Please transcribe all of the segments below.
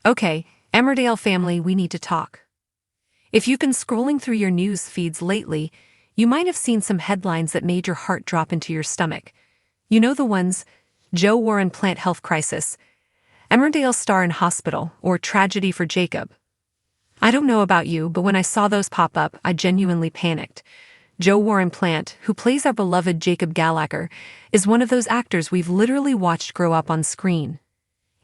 Okay, Emmerdale family, we need to talk. If you've been scrolling through your news feeds lately, you might have seen some headlines that made your heart drop into your stomach. You know the ones: Joe Warren plant health crisis, Emmerdale star in hospital, or tragedy for Jacob. I don't know about you, but when I saw those pop up, I genuinely panicked. Joe Warren Plant, who plays our beloved Jacob Gallagher, is one of those actors we've literally watched grow up on screen.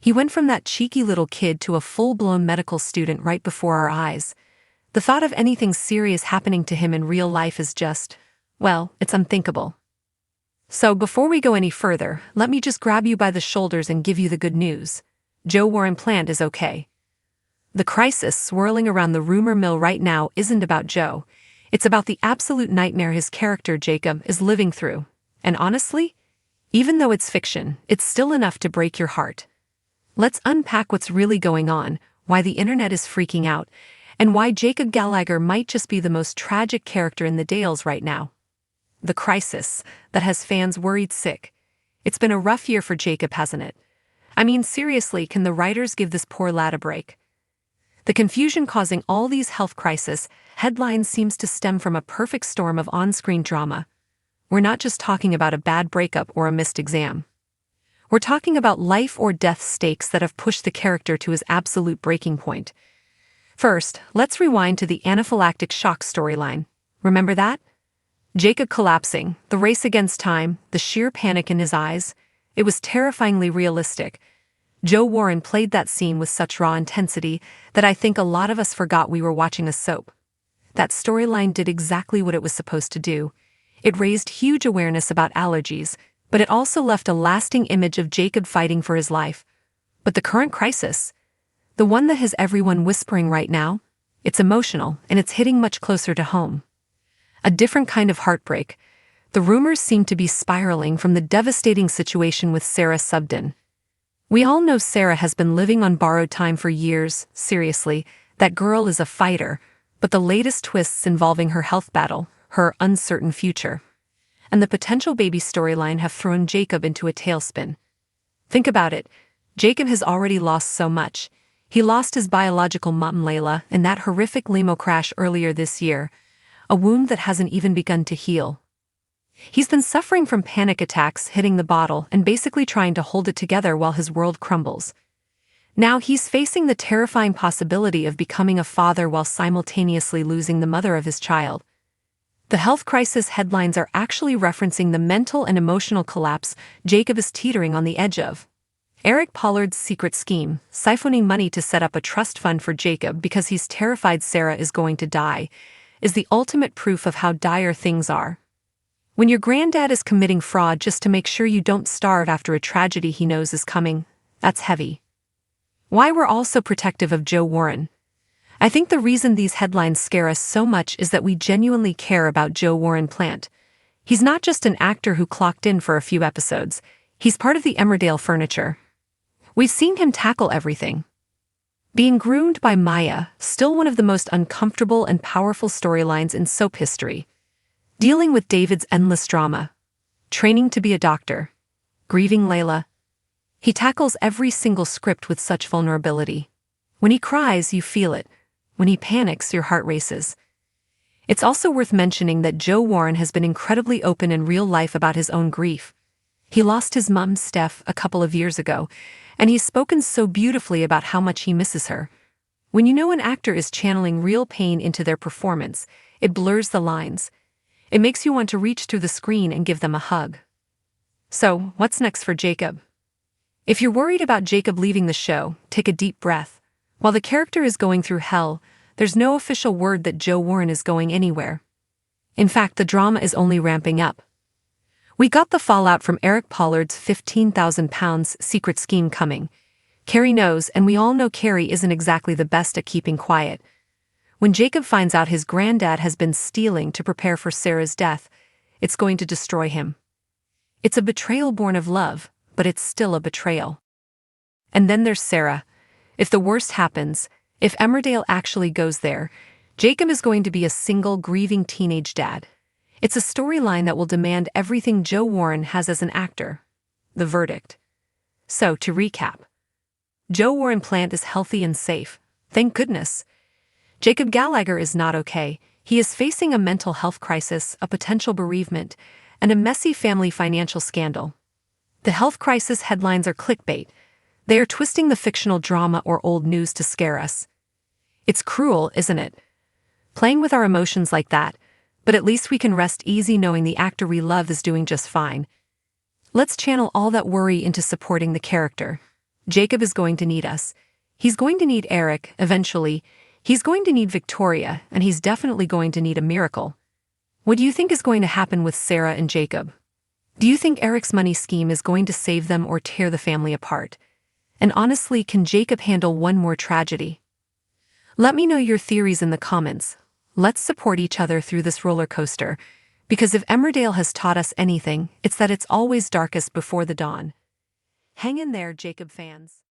He went from that cheeky little kid to a full-blown medical student right before our eyes. The thought of anything serious happening to him in real life is just, well, it's unthinkable. So before we go any further, let me just grab you by the shoulders and give you the good news. Joe Warren Plant is okay. The crisis swirling around the rumor mill right now isn't about Joe. It's about the absolute nightmare his character Jacob is living through. And honestly, even though it's fiction, it's still enough to break your heart. Let's unpack what's really going on, why the internet is freaking out, and why Jacob Gallagher might just be the most tragic character in the Dales right now. The crisis that has fans worried sick. It's been a rough year for Jacob, hasn't it? I mean, seriously, can the writers give this poor lad a break? The confusion causing all these health crisis headlines seems to stem from a perfect storm of on-screen drama. We're not just talking about a bad breakup or a missed exam. We're talking about life or death stakes that have pushed the character to his absolute breaking point. First, let's rewind to the anaphylactic shock storyline. Remember that? Jacob collapsing, the race against time, the sheer panic in his eyes. It was terrifyingly realistic. Joe Warren played that scene with such raw intensity that I think a lot of us forgot we were watching a soap. That storyline did exactly what it was supposed to do. It raised huge awareness about allergies, but it also left a lasting image of Jacob fighting for his life. But the current crisis, the one that has everyone whispering right now, it's emotional and it's hitting much closer to home. A different kind of heartbreak. The rumors seem to be spiraling from the devastating situation with Sarah Subden. We all know Sarah has been living on borrowed time for years. Seriously, that girl is a fighter, but the latest twists involving her health battle, her uncertain future, and the potential baby storyline have thrown Jacob into a tailspin. Think about it. Jacob has already lost so much. He lost his biological mom Layla in that horrific limo crash earlier this year, a wound that hasn't even begun to heal. He's been suffering from panic attacks, hitting the bottle, and basically trying to hold it together while his world crumbles. Now he's facing the terrifying possibility of becoming a father while simultaneously losing the mother of his child. The health crisis headlines are actually referencing the mental and emotional collapse Jacob is teetering on the edge of. Eric Pollard's secret scheme, siphoning money to set up a trust fund for Jacob because he's terrified Sarah is going to die, is the ultimate proof of how dire things are. When your granddad is committing fraud just to make sure you don't starve after a tragedy he knows is coming, that's heavy. Why we're all so protective of Joe Warren? I think the reason these headlines scare us so much is that we genuinely care about Joe Warren Plant. He's not just an actor who clocked in for a few episodes. He's part of the Emmerdale furniture. We've seen him tackle everything. Being groomed by Maya, still one of the most uncomfortable and powerful storylines in soap history. Dealing with David's endless drama. Training to be a doctor. Grieving Layla. He tackles every single script with such vulnerability. When he cries, you feel it. When he panics, your heart races. It's also worth mentioning that Joe Warren has been incredibly open in real life about his own grief. He lost his mom, Steph, a couple of years ago, and he's spoken so beautifully about how much he misses her. When you know an actor is channeling real pain into their performance, it blurs the lines. It makes you want to reach through the screen and give them a hug. So, what's next for Jacob? If you're worried about Jacob leaving the show, take a deep breath. While the character is going through hell, there's no official word that Joe Warren is going anywhere. In fact, the drama is only ramping up. We got the fallout from Eric Pollard's £15,000 secret scheme coming. Carrie knows, and we all know Carrie isn't exactly the best at keeping quiet. When Jacob finds out his granddad has been stealing to prepare for Sarah's death, it's going to destroy him. It's a betrayal born of love, but it's still a betrayal. And then there's Sarah. If the worst happens, if Emmerdale actually goes there, Jacob is going to be a single, grieving teenage dad. It's a storyline that will demand everything Joe Warren has as an actor. The verdict. So, to recap. Joe Warren Plant is healthy and safe. Thank goodness. Jacob Gallagher is not okay. He is facing a mental health crisis, a potential bereavement, and a messy family financial scandal. The health crisis headlines are clickbait. They are twisting the fictional drama or old news to scare us. It's cruel, isn't it? Playing with our emotions like that, but at least we can rest easy knowing the actor we love is doing just fine. Let's channel all that worry into supporting the character. Jacob is going to need us. He's going to need Eric, eventually. He's going to need Victoria, and he's definitely going to need a miracle. What do you think is going to happen with Sarah and Jacob? Do you think Eric's money scheme is going to save them or tear the family apart? And honestly, can Jacob handle one more tragedy? Let me know your theories in the comments. Let's support each other through this roller coaster, because if Emmerdale has taught us anything, it's that it's always darkest before the dawn. Hang in there, Jacob fans.